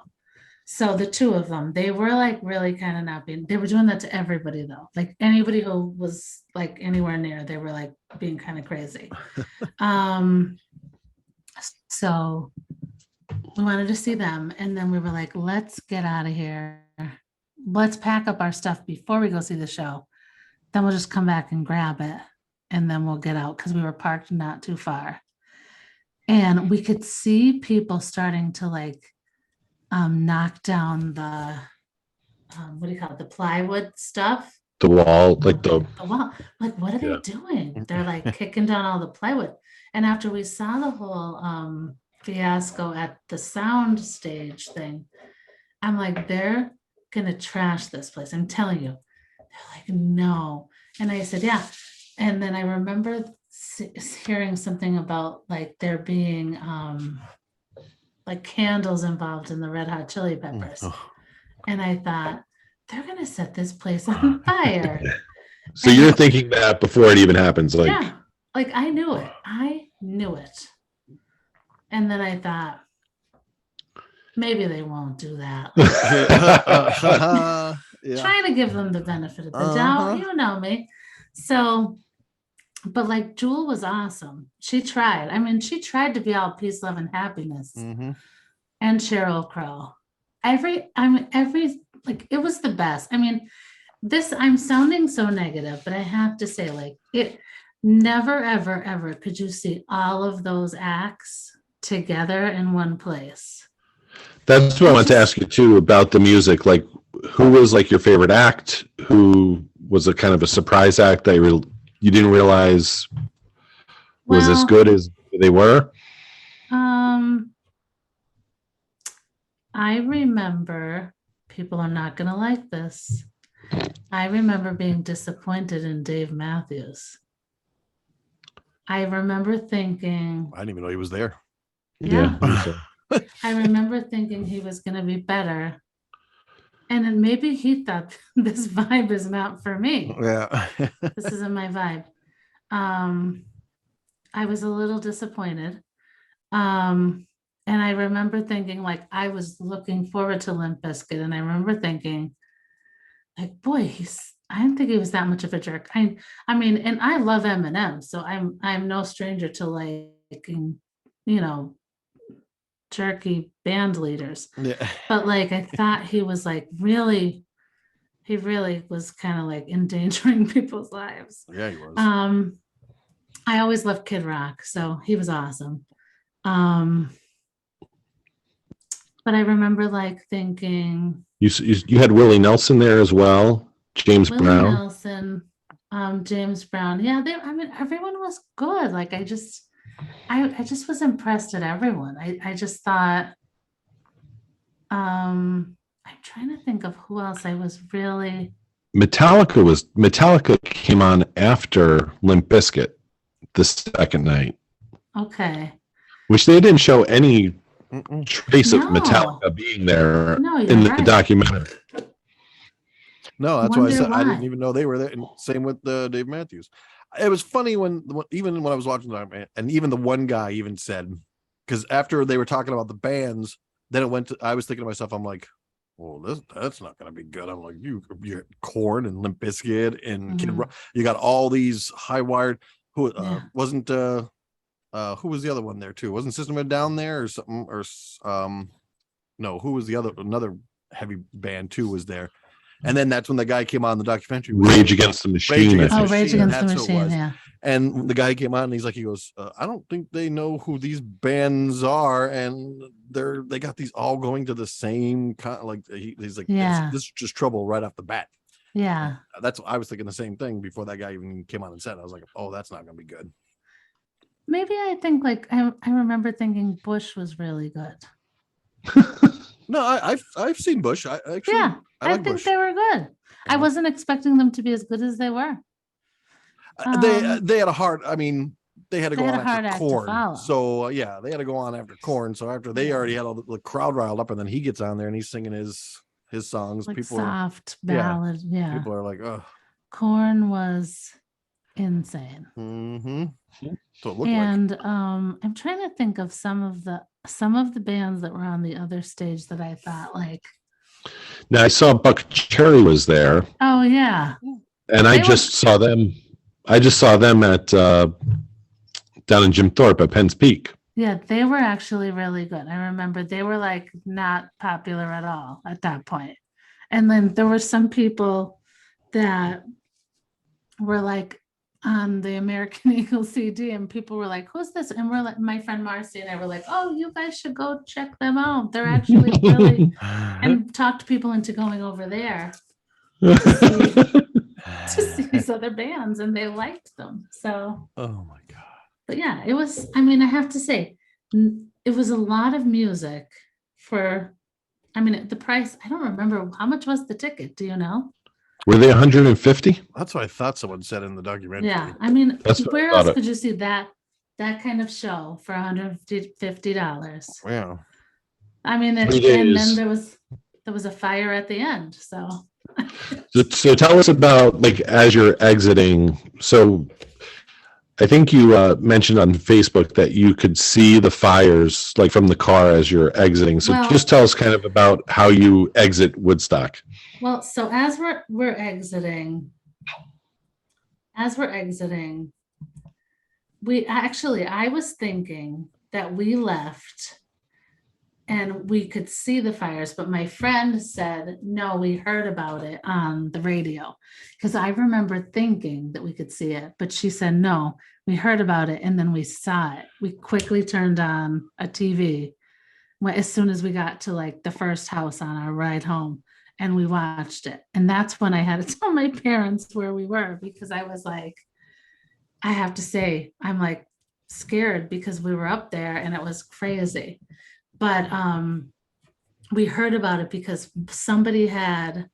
So the 2 of them, they were like really kind of not being, they were doing that to everybody though. Like anybody who was like anywhere near, they were like being kind of crazy. So we wanted to see them. And then we were like, let's get out of here. Let's pack up our stuff before we go see the show. Then we'll just come back and grab it. And then we'll get out because we were parked not too far. And we could see people starting to like knock down the what do you call it, the plywood stuff, the wall, like the the wall. Like, what are Yeah. they doing? They're like kicking down all the plywood. And after we saw the whole fiasco at the sound stage thing, I'm like, they're gonna trash this place. I'm telling you. They're like, no. And I said, yeah. And then I remember hearing something about like there being like candles involved in the Red Hot Chili Peppers. Oh. And I thought, they're gonna set this place on fire. So you're thinking that before it even happens, like Yeah, like I knew it. I knew it. And then I thought, maybe they won't do that. Yeah. Trying to give them the benefit of the Uh-huh. doubt. You know me. So, but like Jewel was awesome. She tried. I mean, she tried to be all peace, love, and happiness. Mhm. And Sheryl Crow. Like it was the best. I mean, I'm sounding so negative, but I have to say, like, it never, ever, ever could you see all of those acts together in one place. that's what I wanted to ask you too about the music. Like, who was like your favorite act? Who was a kind of a surprise act that you didn't realize was as Well, good as they were? I remember, people are not going to like this. I remember being disappointed in Dave Matthews. I remember thinking, I didn't even know he was there. yeah, me too. I remember thinking he was going to be better. And then maybe he thought this vibe is not for me. Yeah. This isn't my vibe. I was a little disappointed. And I remember thinking, like, I was looking forward to Limp Bizkit, and I remember thinking, like, boy, I didn't think he was that much of a jerk. I mean, and I love Eminem, so I'm no stranger to liking, you know, jerky band leaders. Yeah. But like, I thought he was like he really was kind of like endangering people's lives. Yeah, he was. I always loved Kid Rock, so he was awesome. But I remember like thinking You had Willie Nelson there as well, James Willie Brown. Nelson, James Brown. Yeah, I mean, everyone was good. Like I just was impressed at everyone. I just thought, I'm trying to think of who else I was really. Metallica came on after Limp Bizkit the second night, Okay. which they didn't show any Mm-mm. trace of No. Metallica being there No, in you're the right. documentary. No, that's why I Wonder said I didn't why. even know they were there. And same with Dave Matthews. It was funny even when I was watching that, and even the one guy even said, because after they were talking about the bands, then it went to, I was thinking to myself, I'm like, well, that's not gonna be good. I'm like, you're Korn and Limp Bizkit and Kid Mhm. Rock. You got all these high wired. Who Yeah. wasn't who was the other one there too? Wasn't System of a Down there or something? Or no, who was the another heavy band too was there? And then that's when the guy came on the documentary. Rage Against the Machine. Rage I Against Oh, think. Machine, Rage Against the that's who it Machine. was. Yeah. And the guy came on and he goes, I don't think they know who these bands are, and they got these all going to the same like he's like, Yeah. this is just trouble right off the bat. Yeah. That's I was thinking the same thing before that guy even came on and said it. I was like, oh, that's not gonna be good. Maybe I think like I remember thinking Bush was really good. No, I've seen Bush. I actually Yeah, I like think Bush. they were good. I Yeah. wasn't expecting them to be as good as they were. They had a hard. I mean, they had to They go had on a hard after act to Korn. follow. So yeah, they had to go on after Korn. So after they Yeah. already had all the crowd riled up, and then he gets on there and he's singing his songs. Like people soft yeah. ballad. Yeah. People are like, oh. Korn was insane. Mm-hmm. So it looked And I'm trying to think of some of the bands that were on the other stage that I thought like, Now I saw Buck Cherry was there, oh yeah. and I just saw them. I just saw them at down in Jim Thorpe at Penn's Peak. Yeah, they were actually really good. I remember they were like not popular at all at that point. And then there were some people that were like on the American Eagle CD, and people were like, who's this? And we're like, my friend Marcy and I were like, oh, you guys should go check them out. They're actually really, and talked people into going over there to see these other bands, and they liked them. So, oh my god. but yeah, it was, I mean, I have to say, it was a lot of music for, I mean, the price, I don't remember how much was the ticket. Do you know? Were they 150? That's what I thought someone said in the documentary. Yeah. I mean, That's what I where thought else it- could you see that kind of show for $150? Yeah. I mean, 3 and then days. there was a fire at the end. So So tell us about like as you're exiting. So I think you mentioned on Facebook that you could see the fires like from the car as you're exiting. So Well- just tell us kind of about how you exit Woodstock. well, so as we're exiting, I was thinking that we left and we could see the fires, but my friend said, no, we heard about it on the radio. Because I remember thinking that we could see it, but she said, no, we heard about it and then we saw it. We quickly turned on a TV as soon as we got to like the first house on our ride home, and we watched it. And that's when I had to tell my parents where we were, because I was like, I have to say, I'm like scared because we were up there and it was crazy. But we heard about it because somebody had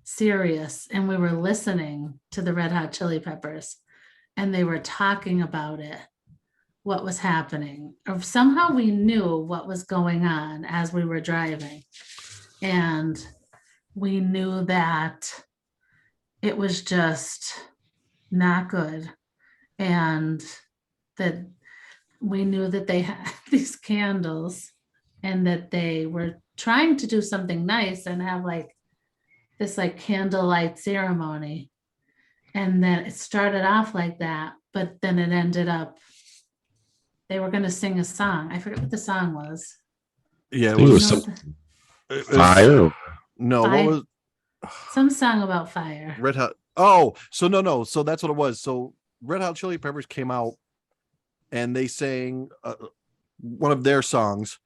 Sirius and we were listening to the Red Hot Chili Peppers and they were talking about it, what was happening. Or somehow we knew what was going on as we were driving. And we knew that it was just not good. And that we knew that they had these candles and that they were trying to do something nice and have like this like candlelight ceremony. And then it started off like that, but then it ended up, they were going to sing a song. I forget what the song was. Yeah, I think it was some fire. No, Fire? what was Some song about fire. Red Hot? Oh, so no. So that's what it was. So Red Hot Chili Peppers came out and they sang one of their songs.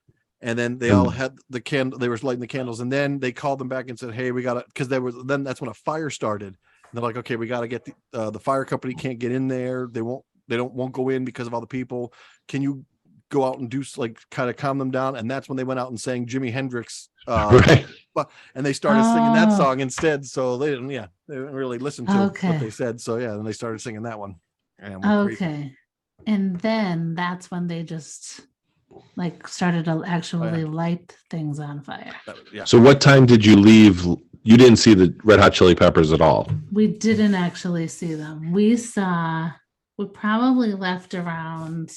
And then they all had the candle. They were lighting the candles, and then they called them back and said, "Hey, we got to," because there was. Then that's when a fire started. And they're like, "Okay, we got to get the fire company can't get in there. They won't go in because of all the people. Can you go out and do like kind of calm them down?" And that's when they went out and sang Jimi Hendrix. Right. And they started singing that Oh. song instead. So they didn't really listen to Okay. what they said. So yeah, then they started singing that one. And went crazy. Okay. And then that's when they just like started to actually light things on fire. Yeah. So what time did you leave? You didn't see the Red Hot Chili Peppers at all. We didn't actually see them. We probably left around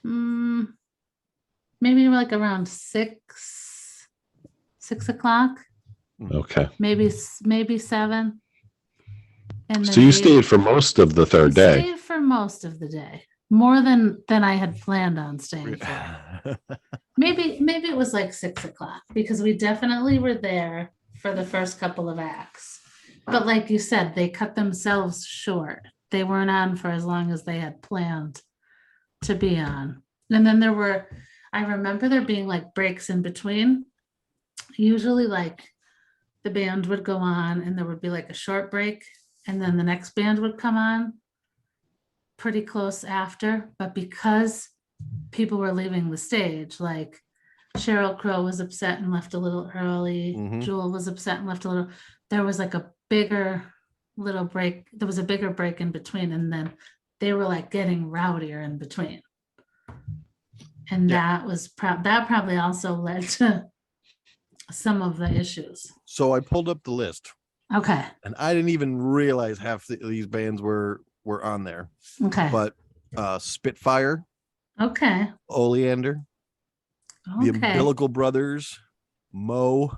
maybe like around 6 o'clock, Okay. maybe 7. And So you stayed for most of the third day. Stayed for most of the day, more than I had planned on staying for. Maybe it was like 6 o'clock because we definitely were there for the first couple of acts. But like you said, they cut themselves short. They weren't on for as long as they had planned to be on. And then I remember there being like breaks in between. Usually like the band would go on and there would be like a short break and then the next band would come on pretty close after. But because people were leaving the stage, like Sheryl Crow was upset and left a little early. Jewel was upset and left a little. There was like a bigger little break. There was a bigger break in between, and then they were like getting rowdier in between. And that probably also led to some of the issues. So I pulled up the list. Okay. And I didn't even realize half these bands were on there. Okay. But Spitfire, Okay. Oleander, the Umbilical Brothers, Moe,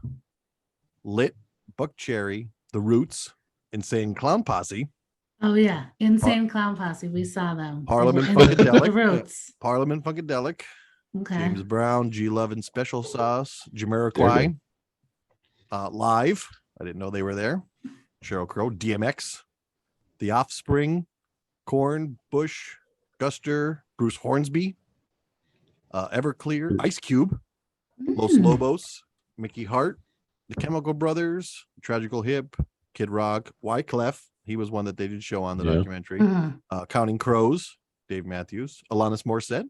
Lit, Buck Cherry, The Roots, Insane Clown Posse. Oh yeah, Insane Clown Posse. We saw them. Parliament And Funkadelic. The Roots. Parliament Funkadelic. Okay. James Brown, G Love and Special Sauce, Jamiroquai. Live. I didn't know they were there. Sheryl Crow, DMX, The Offspring, Korn, Bush, Guster, Bruce Hornsby, Everclear, Ice Cube, Los Lobos, Mickey Hart, The Chemical Brothers, Tragical Hip, Kid Rock, Wyclef. He was one that they did show on the documentary. Counting Crows, Dave Matthews, Alanis Morissette,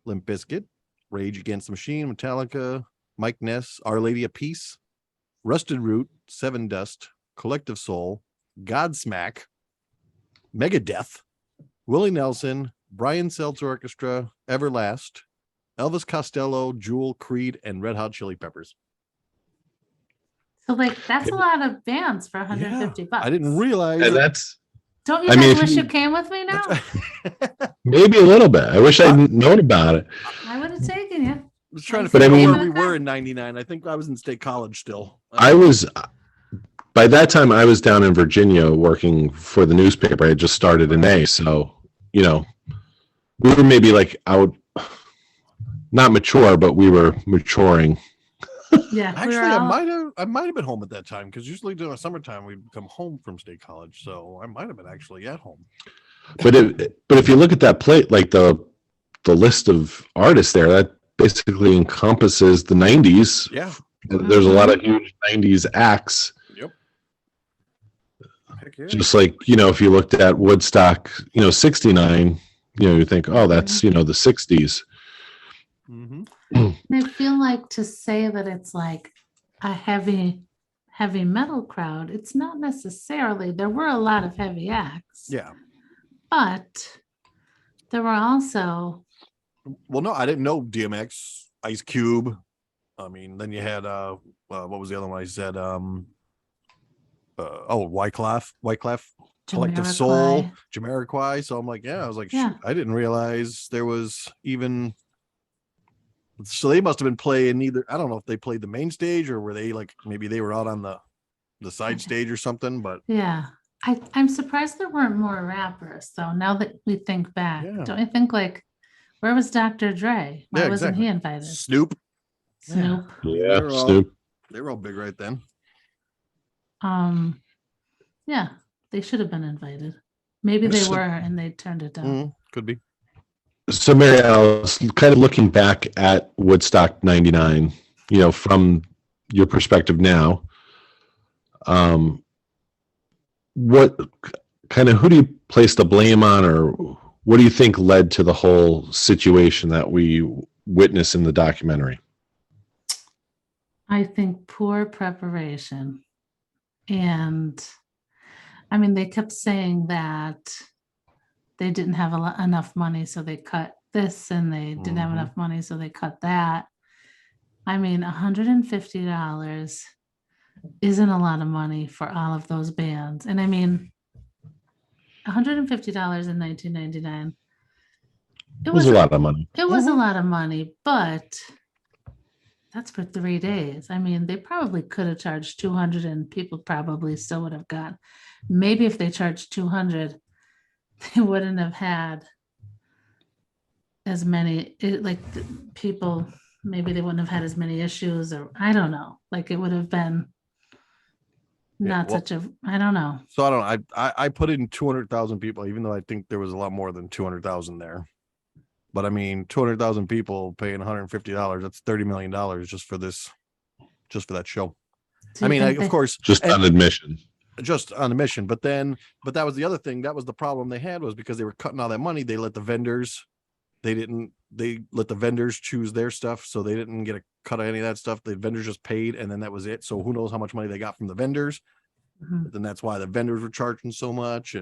Limp Bizkit, Rage Against the Machine, Metallica, Mike Ness, Our Lady of Peace, Rusted Root, Seven Dust, Collective Soul, Godsmack, Megadeth, Willie Nelson, Brian Seltzer Orchestra, Everlast, Elvis Costello, Jewel, Creed, and Red Hot Chili Peppers. So like that's a lot of bands for $150. I didn't realize. And that's Don't you guys wish you came with me now? maybe a little bit. I wish I'd known about it. I would have taken you. I was trying to But figure I mean- out where we were in '99. I think I was in State College still. By that time, I was down in Virginia working for the newspaper. I had just started in May. So, we were maybe like out, not mature, but we were maturing. Yeah. Actually, I might have been home at that time because usually during the summertime we'd come home from State College, so I might have been actually at home. But if you look at that plate, like the list of artists there, that basically encompasses the 90s. Yeah. There's a lot of huge 90s acts. Yep. Heck yeah. Just like, if you looked at Woodstock, 69, you think, oh, that's, the 60s. Mm-hmm. I feel like to say that it's like a heavy metal crowd, it's not necessarily. There were a lot of heavy acts. Yeah. But there were also, Well, no, I didn't know DMX, Ice Cube. I mean, then you had what was the other one I said? Wyclef, Collective Soul, Jamiroquai. So I'm like, yeah, I was like, Yeah. shoot, I didn't realize there was even. So they must have been playing either. I don't know if they played the main stage or were they like maybe they were out on the side stage or something. But yeah. I'm surprised there weren't more rappers though. Now that we think back, Yeah. don't you think like, where was Dr. Dre? Why Yeah, wasn't exactly. he invited? Snoop. Snoop. Yeah, They're all- Snoop. They were all big right then. Yeah, they should have been invited. Maybe they So- were and they turned it down. Could be. So, Mary Alice, kind of looking back at Woodstock 99, from your perspective now, what kind of, who do you place the blame on, or what do you think led to the whole situation that we witness in the documentary? I think poor preparation. And I mean, they kept saying that they didn't have enough money, so they cut this, and they didn't have Mhm. enough money, so they cut that. I mean, $150 isn't a lot of money for all of those bands. And I mean, $150 in 1999. It was a lot of money. It was a Mhm. lot of money, but that's for 3 days. I mean, they probably could have charged 200 and people probably still would have gone. Maybe if they charged 200, they wouldn't have had as many, people, maybe they wouldn't have had as many issues, or I don't know. Like it would have been not well- such a, I don't know. So I don't know. I put in 200,000 people, even though I think there was a lot more than 200,000 there. But I mean, 200,000 people paying $150, that's $30 million just for that show. Do I you mean, think of they- course, Just on admission. just on the mission. But that was the other thing. That was the problem they had, was because they were cutting all that money. They let the vendors choose their stuff. So they didn't get a cut of any of that stuff. The vendors just paid, and then that was it. So who knows how much money they got from the vendors. Mhm. But then that's why the vendors were charging so much.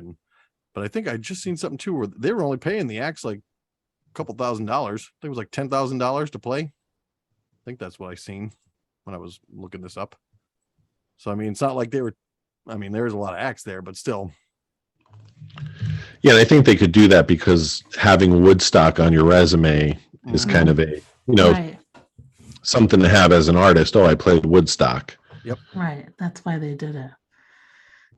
But I think I just seen something too where they were only paying the acts like a couple $1,000. I think it was like $10,000 to play. I think that's what I seen when I was looking this up. So I mean, it's not like there was a lot of acts there, but still. Yeah, and I think they could do that because having Woodstock on your resume is kind of a, Right, something to have as an artist. Oh, I played Woodstock. right. That's why they did it.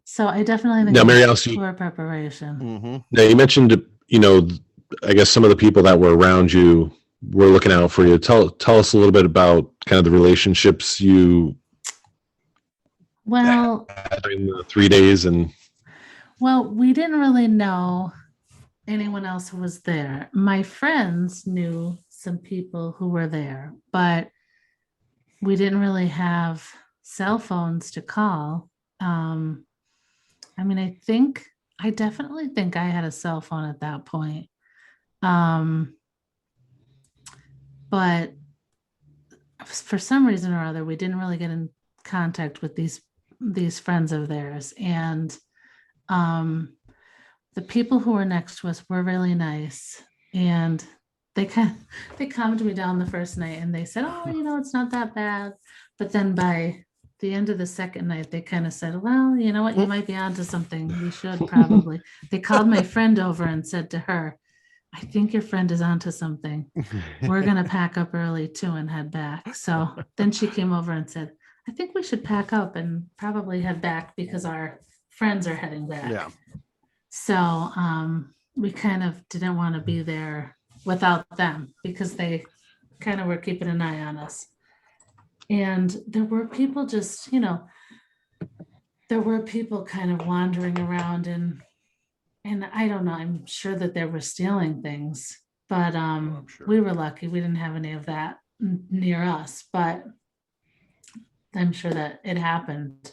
So I definitely think Now, it Mary was Alice, poor preparation. Mm-hmm. Now, you mentioned, I guess some of the people that were around you were looking out for you. Tell us a little bit about kind of the relationships you Well, had during the 3 days. And we didn't really know anyone else who was there. My friends knew some people who were there, but we didn't really have cell phones to call. I mean, I definitely think I had a cell phone at that point. But for some reason or other, we didn't really get in contact with these friends of theirs. And the people who were next to us were really nice. And they calmed me down the first night, and they said, oh, it's not that bad. But then by the end of the second night, they kind of said, well, you know what, you might be onto something. We should probably. They called my friend over and said to her, I think your friend is onto something. We're going to pack up early too and head back. So then she came over and said, I think we should pack up and probably head back because our friends are heading back. Yeah. So we kind of didn't want to be there without them because they kind of were keeping an eye on us. And there were people just, there were people kind of wandering around and I don't know, I'm sure that they were stealing things, but I'm sure. we were lucky. We didn't have any of that near us, but I'm sure that it happened.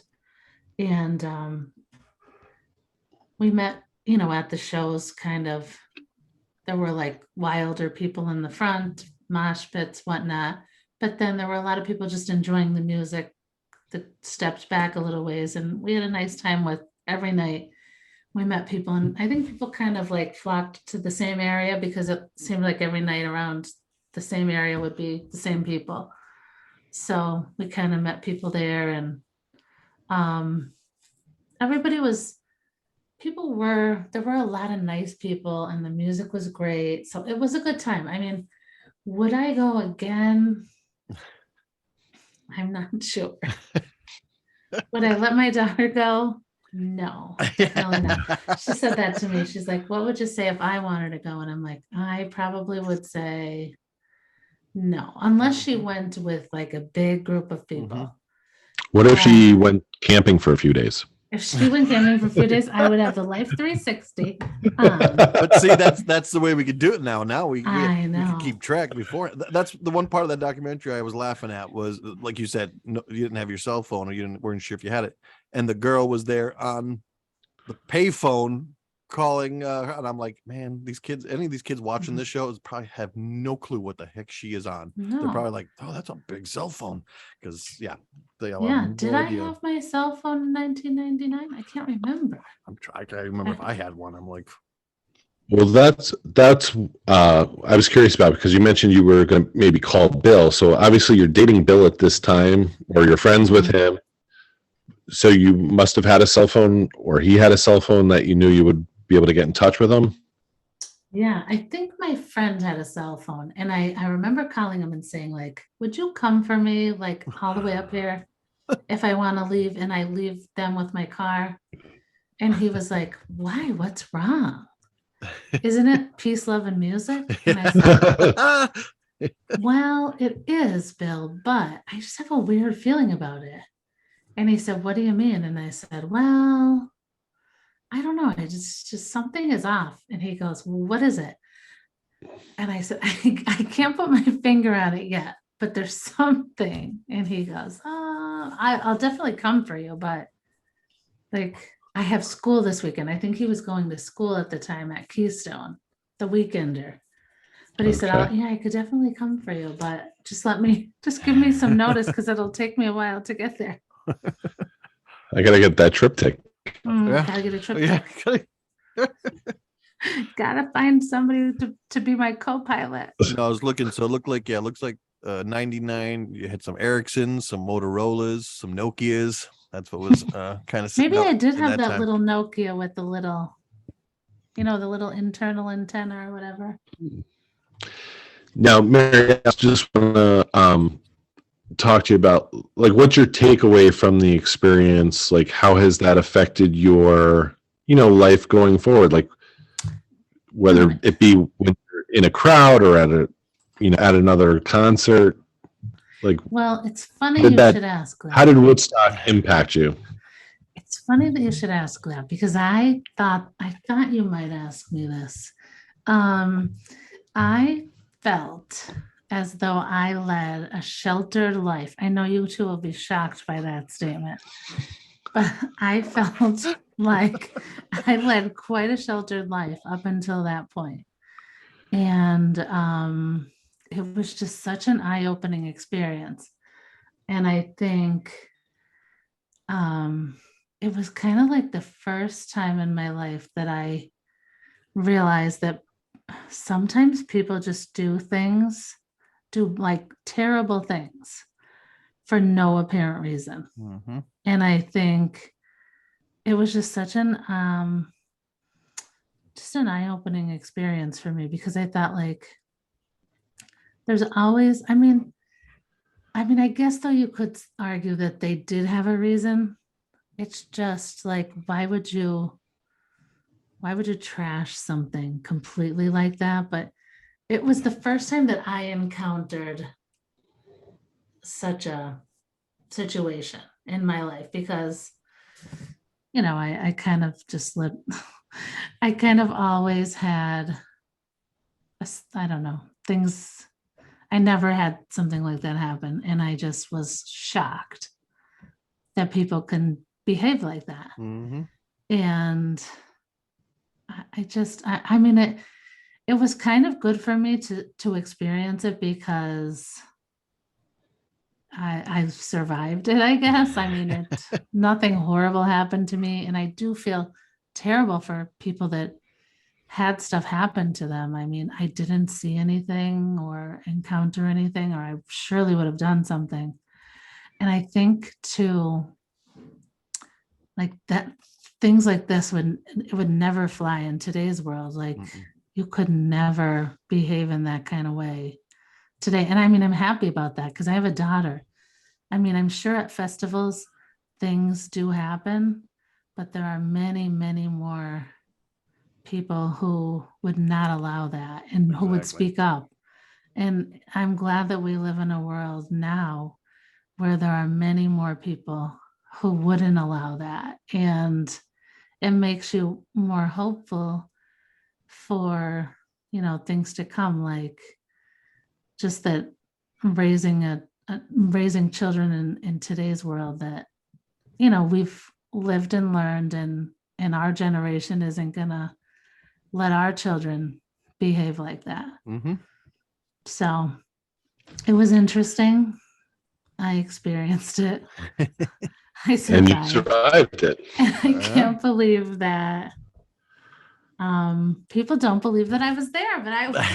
And we met, at the shows kind of, there were like wilder people in the front, mosh pits, whatnot. But then there were a lot of people just enjoying the music that stepped back a little ways. And we had a nice time with every night. We met people, and I think people kind of like flocked to the same area because it seemed like every night around the same area would be the same people. So we kind of met people there, and everybody was, there were a lot of nice people, and the music was great. So it was a good time. I mean, would I go again? I'm not sure. Would I let my daughter go? No, definitely not. She said that to me. She's like, what would you say if I wanted to go? And I'm like, I probably would say no, unless she went with like a big group of people. What if she went camping for a few days? If she went camping for a few days, I would have the Life 360 on. But see, that's the way we could do it now. Now we I could know. keep track before. That's the one part of that documentary I was laughing at was, like you said, no, you didn't have your cell phone, or weren't sure if you had it, and the girl was there on the payphone calling her, and I'm like, man, these kids, any of these kids watching this show is probably have no clue what the heck she is on. They're No. probably like, oh, that's a big cell phone, because they all Yeah. have no Did I idea. have my cell phone in 1999? I can't remember. I can't remember if I had one. I'm like, Well, that's I was curious about, because you mentioned you were going to maybe call Bill. So obviously you're dating Bill at this time, or you're friends with him. So you must have had a cell phone, or he had a cell phone that you knew you would be able to get in touch with him. Yeah, I think my friend had a cell phone, and I remember calling him and saying, like, would you come for me, like, all the way up here if I want to leave, and I leave them with my car? And he was like, why? What's wrong? Isn't it peace, love, and music? And I said, well, it is, Bill, but I just have a weird feeling about it. And he said, what do you mean? And I said, well, I don't know. Just something is off. And he goes, well, what is it? And I said, I can't put my finger on it yet, but there's something. And he goes, I'll definitely come for you, but like, I have school this weekend. I think he was going to school at the time at Keystone, the weekender. But he said, I could definitely come for you, but just give me some notice, because it'll take me a while to get there. I gotta get that TripTik. Gotta get a trip. Gotta find somebody to be my co-pilot. No, I was looking, so it looked like, it looks like 99. You had some Ericssons, some Motorola's, some Nokia's. That's what was kind of. Maybe I did have that little Nokia with the little, the little internal antenna or whatever. Now, Mary, I just want to talk to you about, like, what's your takeaway from the experience? Like, how has that affected your, life going forward? Like, whether it be when you're in a crowd or at another concert. Like, well, it's funny you should ask that. How did Woodstock impact you? It's funny that you should ask that, because I thought you might ask me this. I felt as though I led a sheltered life. I know you two will be shocked by that statement, but I felt like I led quite a sheltered life up until that point. And it was just such an eye-opening experience. And I think it was kind of like the first time in my life that I realized that sometimes people just do like terrible things for no apparent reason. Mm-hmm. And I think it was just such an eye-opening experience for me, because I thought, like, there's always, I mean, I guess though you could argue that they did have a reason. It's just like, why would you trash something completely like that? But it was the first time that I encountered such a situation in my life, because, I kind of just I kind of always had, I don't know, things. I never had something like that happen. And I just was shocked that people can behave like that. Mm-hmm. And I mean, it was kind of good for me to experience it because I survived it, I guess. I mean, nothing horrible happened to me, and I do feel terrible for people that had stuff happen to them. I mean, I didn't see anything or encounter anything, or I surely would have done something. And I think too, like that, things like this would never fly in today's world. Like you could never behave in that kind of way today. And I mean, I'm happy about that because I have a daughter. I mean, I'm sure at festivals things do happen, but there are many, many more people who would not allow that and who would speak up. And I'm glad that we live in a world now where there are many more people who wouldn't allow that. And it makes you more hopeful for, things to come, like just that raising children in today's world that, we've lived and learned, and our generation isn't gonna let our children behave like that. So it was interesting. I experienced it. I survived. And you survived it. And I can't believe that people don't believe that I was there, but I was.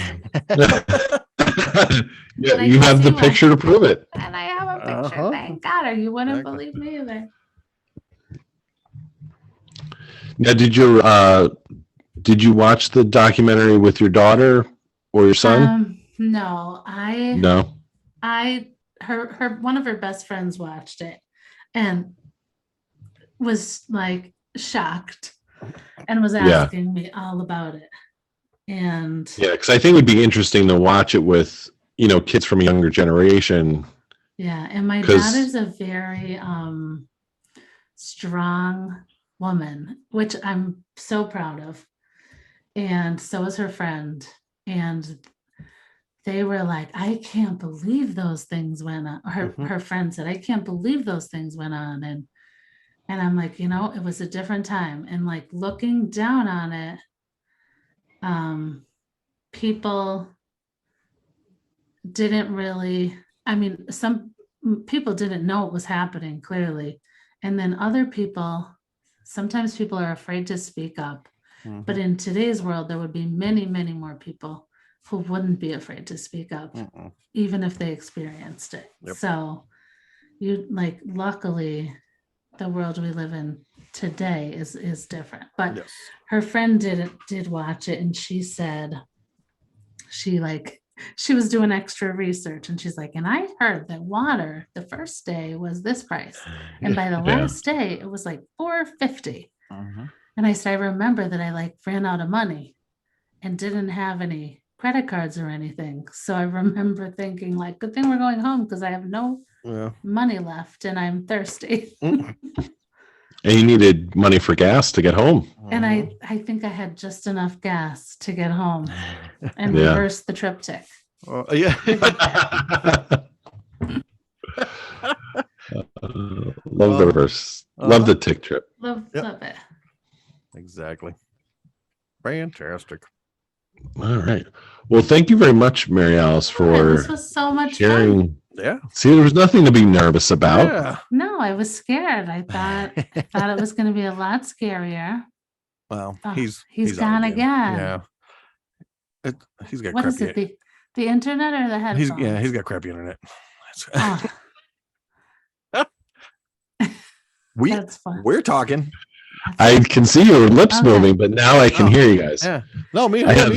Yeah, you have the picture to prove it. And I have a picture. Thank God, or you wouldn't believe me either. Now, did you watch the documentary with your daughter or your son? No, her one of her best friends watched it and was like shocked and was asking me all about it. And yeah, because I think it would be interesting to watch it with, kids from a younger generation. Yeah, and my daughter's a very strong woman, which I'm so proud of. And so is her friend. And they were like, I can't believe those things went on. Her friend said, I can't believe those things went on. And I'm like, it was a different time. And like looking down on it, people didn't really, some people didn't know what was happening clearly. And then other people, sometimes people are afraid to speak up. But in today's world, there would be many, many more people who wouldn't be afraid to speak up, even if they experienced it. Yep. So luckily, the world we live in today is different. But her friend did watch it, and she said she was doing extra research, and she's like, and I heard that water the first day was this price, and by the last day it was like $4.50. And I remember that I ran out of money and didn't have any credit cards or anything. So I remember thinking good thing we're going home because I have no money left and I'm thirsty. And you needed money for gas to get home. And I think I had just enough gas to get home and reverse the TripTik. Love the reverse. Love the tick trip. Love it. Exactly. Fantastic. All right. Well, thank you very much, Mary Alice, for this was so much sharing. fun. Yeah. See, there was nothing to be nervous about. Yeah. No, I was scared. I thought it was going to be a lot scarier. Well, he's gone again. Yeah. He's got what crappy. Is it? The internet or the headphones? He's got crappy internet. We're talking. I can see your lips moving, but now I can hear you guys. Yeah. No, me and her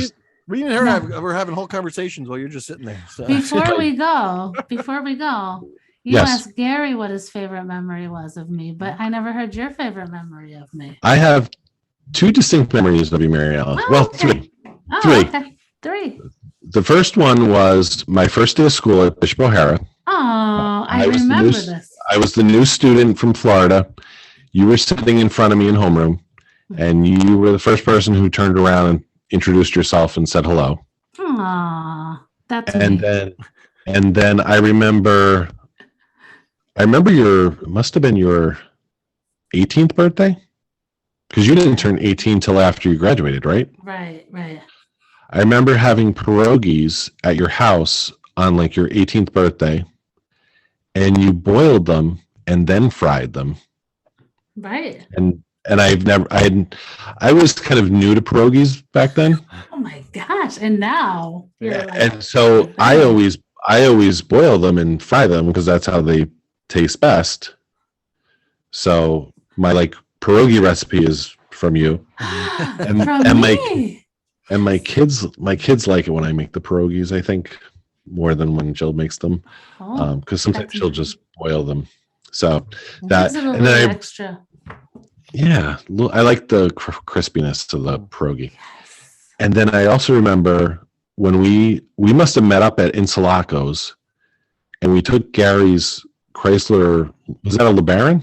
we're having whole conversations while you're just sitting there. So. Before we go, you asked Gary what his favorite memory was of me, but I never heard your favorite memory of me. I have two distinct memories of you, Mary Alice. Three. Okay. Three. The first one was my first day of school at Bishop O'Hara. Oh, I remember this. I was the new student from Florida. You were sitting in front of me in homeroom, and you were the first person who turned around and introduced yourself and said hello. Aww, that's and neat. then I remember it must have been your 18th birthday, because you didn't turn 18 till after you graduated, right? Right. I remember having pierogies at your house on like your 18th birthday, and you boiled them and then fried them. Right. And I was kind of new to pierogies back then. Oh my gosh. And now you're like, And so I always boil them and fry them because that's how they taste best. So my like pierogi recipe is from you. And, from and me. my kids like it when I make the pierogies, I think, more than when Jill makes them. Oh, Because sometimes that's she'll nice. just boil them. So Gives it a and little then extra. I like the crispiness to the pierogi. Yes. And then I also remember when we must have met up at Insulacos, and we took Gary's Chrysler. Was that a LeBaron?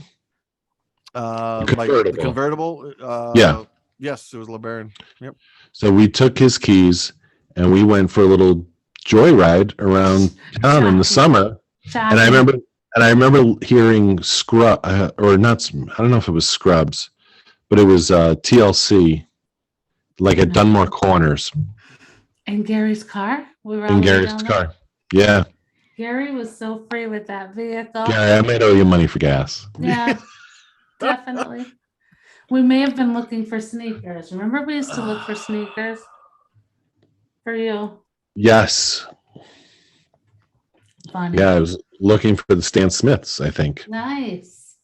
Like the convertible. Yeah. Yes, it was LeBaron. Yep. So we took his keys and we went for a little joyride around town in the summer. And I remember hearing or not. I don't know if it was Scrubs, but it was TLC, like at Dunmore Corners. In Gary's car? We were In Gary's car. Yeah. Gary was so free with that vehicle. Gary, I might owe you money for gas. Yeah, definitely. We may have been looking for sneakers. Remember we used to look for sneakers for you? Yes. Funny. Yeah, I was looking for the Stan Smiths, I think. Nice.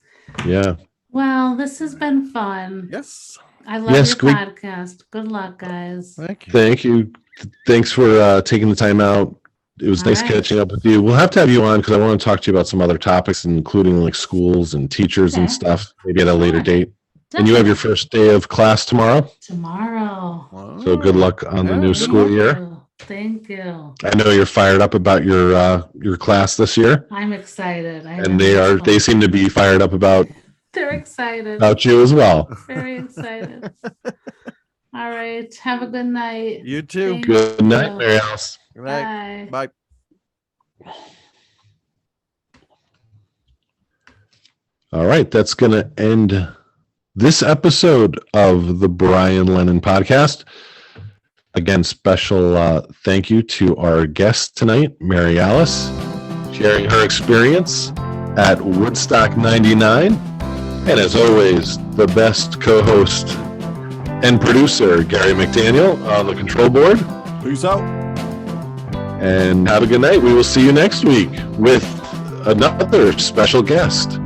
Yeah. Well, this has been fun. Yes. I love Yes, your podcast. Good luck, guys. Thank you. Thank you. Thanks for taking the time out. It was All nice right. catching up with you. We'll have to have you on because I want to talk to you about some other topics, including like schools and teachers and Okay. stuff, maybe at a later Sure. date. And you have your first day of class tomorrow. Tomorrow. So good luck on the new Yeah. school year. Thank you. I know you're fired up about your class this year, I'm excited. and they seem to be fired up about They're excited. you as well. Very excited. All right. Have a good night. You too. Thank Good night, you. Mary Alice. Good night. Bye. Bye. All right, that's going to end this episode of the Brian Lennon podcast. Again, special thank you to our guest tonight, Mary Alice, sharing her experience at Woodstock 99. And as always, the best co-host and producer, Gary McDaniel, on the control board. Peace out. And have a good night. We will see you next week with another special guest.